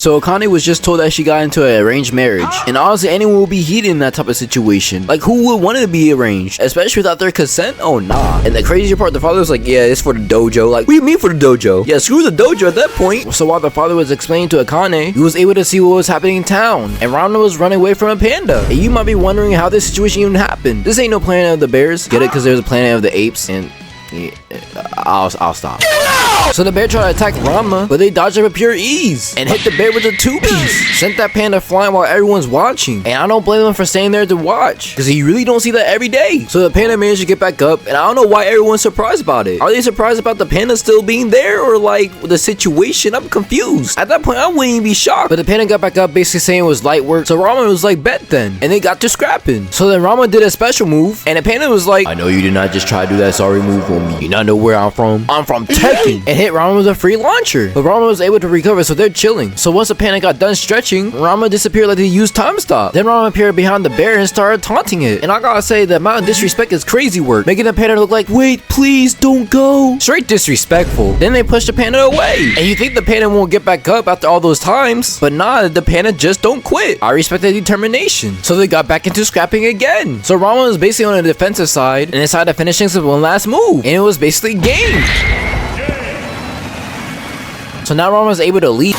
So Akane was just told that she got into an arranged marriage, and honestly anyone will be heated in that type of situation. Like, who would want it to be arranged, especially without their consent? Oh nah. And the crazier part, the father was like, yeah, it's for the dojo. Like, what do you mean for the dojo? Yeah, screw the dojo at that point. So while the father was explaining to Akane, he was able to see what was happening in town, and Ranma was running away from a panda. And you might be wondering how this situation even happened. This ain't no Planet of the Bears. Get it? Because there's a Planet of the Apes, and yeah, I'll stop. So the bear tried to attack Ranma, but they dodged it with pure ease and hit the bear with a two-piece. Sent that panda flying while everyone's watching. And I don't blame them for staying there to watch, because you really don't see that every day. So the panda managed to get back up, and I don't know why everyone's surprised about it. Are they surprised about the panda still being there, or like the situation? I'm confused. At that point, I wouldn't even be shocked. But the panda got back up, basically saying it was light work. So Ranma was like, bet then. And they got to scrapping. So then Ranma did a special move, and the panda was like, I know you did not just try to do that sorry move on me. You not know where I'm from? I'm from Tekken. And hit Ranma with a free launcher. But Ranma was able to recover, so they're chilling. So once the panda got done stretching, Ranma disappeared like they used time stop. Then Ranma appeared behind the bear and started taunting it. And I gotta say, the amount of disrespect is crazy work, making the panda look like, wait, please don't go. Straight disrespectful. Then they pushed the panda away. And you think the panda won't get back up after all those times, but nah, the panda just don't quit. I respect their determination. So they got back into scrapping again. So Ranma was basically on the defensive side and decided to finish things with one last move. And it was basically game. So now Ranma was able to leave.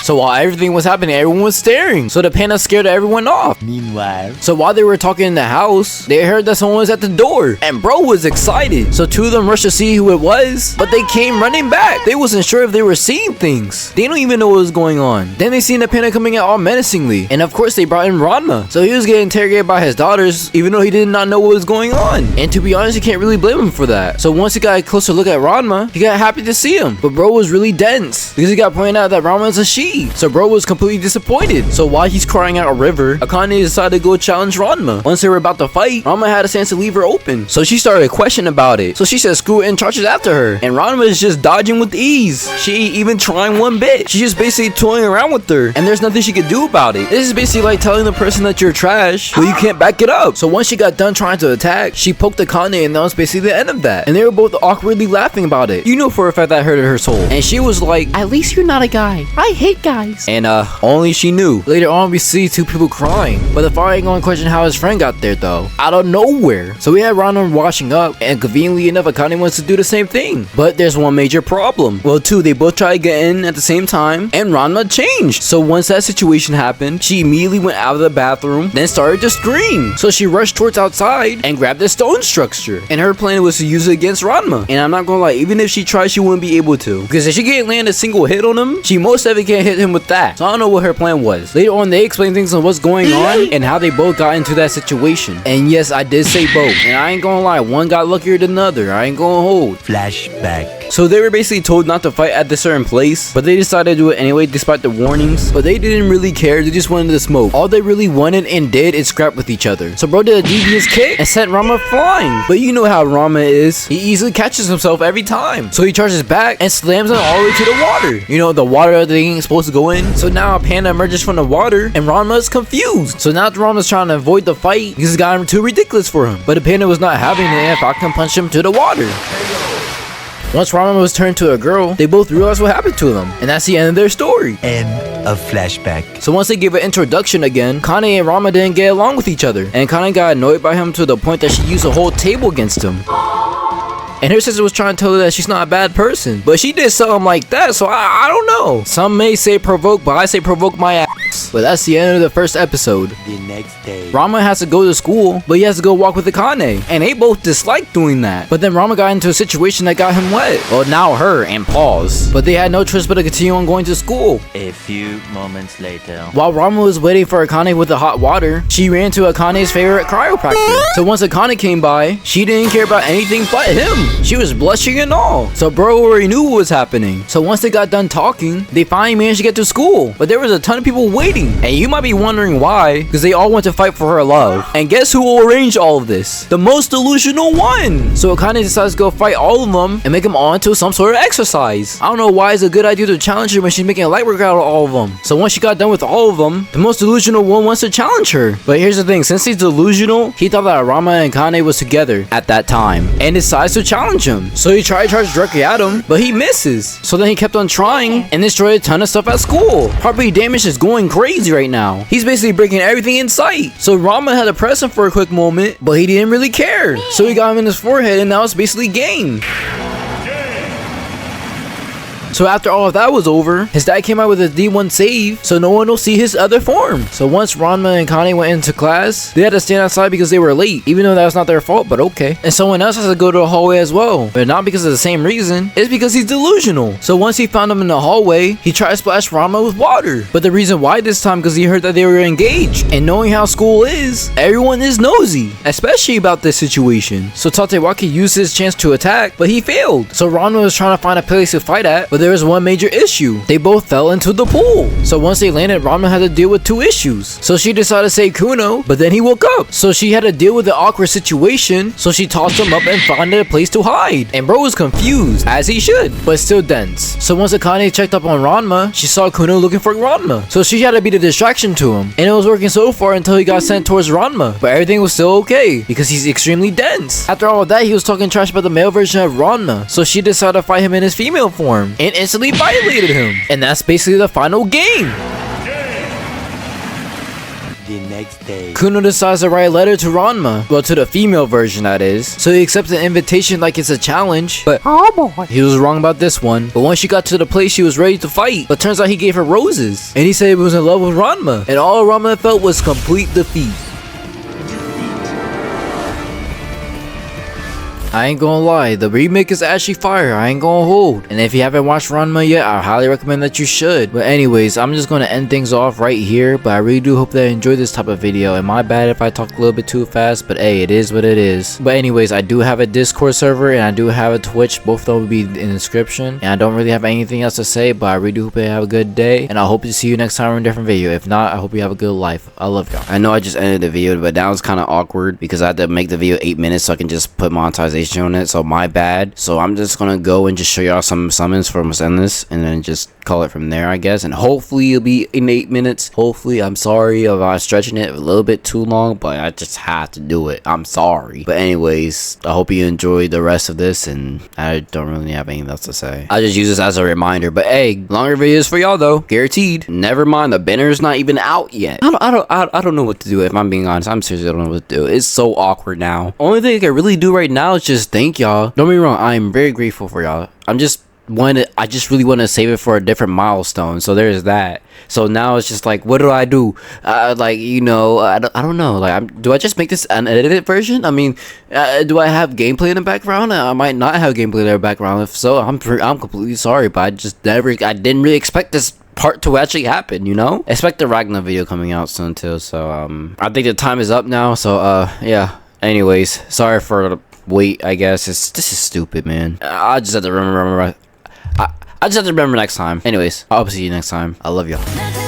So while everything was happening, everyone was staring. So the panda scared everyone off. Meanwhile, so while they were talking in the house, they heard that someone was at the door. And bro was excited. So two of them rushed to see who it was, but they came running back. They wasn't sure if they were seeing things. They don't even know what was going on. Then they seen the panda coming out all menacingly. And of course they brought in Ranma. So he was getting interrogated by his daughters, even though he did not know what was going on. And to be honest, you can't really blame him for that. So once he got a closer look at Ranma, he got happy to see him. But bro was really dense, because he got pointed out that Ranma is a she. So bro was completely disappointed. So while he's crying out a river, Akane decided to go challenge Ranma. Once they were about to fight, Ranma had a chance to leave her open. So she started questioning about it. So she said screw it and charges after her. And Ranma is just dodging with ease. She ain't even trying one bit. She's just basically toying around with her. And there's nothing she could do about it. This is basically like telling the person that you're trash, but you can't back it up. So once she got done trying to attack, she poked Akane, and that was basically the end of that. And they were both awkwardly laughing about it. You know for a fact that hurted her soul. And she was like, at least you're not a guy. I hate guys. And only she knew. Later on, we see two people crying, but the father ain't gonna question how his friend got there though, out of nowhere. So we had Ranma washing up, and conveniently enough, Akane wants to do the same thing. But there's one major problem. Well, two, they both tried to get in at the same time, and Ranma changed. So once that situation happened, she immediately went out of the bathroom, then started to scream. So she rushed towards outside and grabbed the stone structure, and her plan was to use it against Ranma. And I'm not gonna lie, even if she tried, she wouldn't be able to, because if she can't land a single hit on him, she most definitely can't hit him with that. So I don't know what her plan was. Later on, they explained things on what's going on and how they both got into that situation. And yes, I did say both, and I ain't gonna lie, one got luckier than the other. I ain't gonna hold. flashback. So they were basically told not to fight at this certain place, but they decided to do it anyway despite the warnings. But they didn't really care, they just wanted to smoke. All they really wanted and did is scrap with each other. So bro did a devious kick and sent Ranma flying. But you know how Ranma is, he easily catches himself every time. So he charges back and slams him all the way to the water. You know, the water they ain't supposed to go in. So now a panda emerges from the water, and Ranma is confused. So now Ranma's trying to avoid the fight because it's gotten too ridiculous for him. But the panda was not having it, and Falcon punched him to the water. Once Ranma was turned to a girl, they both realized what happened to them, and that's the end of their story. End of flashback. So once they gave an introduction again, Kane and Ranma didn't get along with each other, and Kane got annoyed by him to the point that she used a whole table against him. And her sister was trying to tell her that she's not a bad person, but she did something like that, so I don't know. Some may say provoke, but I say provoke my ass. But that's the end of the first episode. The next day, Ranma has to go to school, but he has to go walk with Akane, and they both dislike doing that. But then Ranma got into a situation that got him wet. Well, now her, and pause. But they had no choice but to continue on going to school. a few moments later. While Ranma was waiting for Akane with the hot water, she ran to Akane's favorite chiropractor. So once Akane came by, she didn't care about anything but him. She was blushing and all. So bro already knew what was happening. So once they got done talking, they finally managed to get to school. But there was a ton of people waiting. And you might be wondering why, because they all went to fight for her love. And guess who will arrange all of this? The most delusional one. So Akane decides to go fight all of them and make them all into some sort of exercise. I don't know why it's a good idea to challenge her when she's making a light work out of all of them. So once she got done with all of them, the most delusional one wants to challenge her. But here's the thing, since he's delusional, he thought that Ranma and Akane was together at that time and decides to challenge challenge him. So he tried to charge directly at him, but he misses. So then he kept on trying and destroyed a ton of stuff at school. Property damage is going crazy right now. He's basically breaking everything in sight. So Ranma had to press him for a quick moment, but he didn't really care. So he got him in his forehead, and now it's basically game. So after all of that was over, his dad came out with a D1 save, so no one will see his other form. So once Ranma and Connie went into class, they had to stand outside because they were late, even though that was not their fault, but okay. And someone else has to go to the hallway as well, but not because of the same reason, it's because he's delusional. So once he found him in the hallway, he tried to splash Ranma with water. But the reason why this time, because he heard that they were engaged, and knowing how school is, everyone is nosy, especially about this situation. So Tatewaki used his chance to attack, but he failed. So Ranma was trying to find a place to fight at, but there was one major issue. They both fell into the pool. So once they landed, Ranma had to deal with two issues. So she decided to save Kuno, but then he woke up. So she had to deal with the awkward situation. So she tossed him up and found a place to hide. And bro was confused, as he should, but still dense. So once Akane checked up on Ranma, she saw Kuno looking for Ranma. So she had to be the distraction to him. And it was working so far until he got sent towards Ranma. But everything was still okay, because he's extremely dense. After all of that, he was talking trash about the male version of Ranma. So she decided to fight him in his female form, and instantly violated him. And that's basically the final game. The next day. Kuno decides to write a letter to Ranma. Well, to the female version, that is. So he accepts an invitation like it's a challenge. But he was wrong about this one. But once she got to the place, she was ready to fight. But turns out he gave her roses. And he said he was in love with Ranma. And all Ranma felt was complete defeat. I ain't gonna lie, the remake is actually fire, I ain't gonna hold. And if you haven't watched Ranma yet, I highly recommend that you should. But anyways, I'm just gonna end things off right here, but I really do hope that you enjoyed this type of video. And my bad if I talked a little bit too fast, but hey, it is what it is. But anyways, I do have a Discord server and I do have a Twitch, both of them will be in the description. And I don't really have anything else to say, but I really do hope you have a good day. And I hope to see you next time in a different video. If not, I hope you have a good life. I love y'all. I know I just ended the video, but that was kind of awkward because I had to make the video 8 minutes so I can just put monetization on it, so my bad. So I'm just gonna go and just show y'all some summons for this and then just call it from there, I guess. And hopefully it'll be in 8 minutes. Hopefully. I'm sorry about stretching it a little bit too long, but I just had to do it. I'm sorry. But anyways, I hope you enjoyed the rest of this, and I don't really have anything else to say. I just use this as a reminder. But hey, longer videos for y'all though, guaranteed. Never mind, the banner's not even out yet. I don't know what to do. If I'm being honest, I'm seriously, I don't know what to do. It's so awkward now. Only thing I can really do right now is just thank y'all. Don't be wrong, I'm very grateful for y'all. I just really want to save it for a different milestone. So there's that. So now it's just like, what do I do? Like, you know, I don't know. Like, do I just make this an edited version? I mean, do I have gameplay in the background? I might not have gameplay in the background. If so, I'm completely sorry. But I didn't really expect this part to actually happen, you know? Expect the Ragnar video coming out soon too. So I think the time is up now. So yeah. Anyways, sorry for the wait. I guess this is stupid, man. I just have to remember. I just have to remember next time. Anyways, I'll see you next time. I love y'all.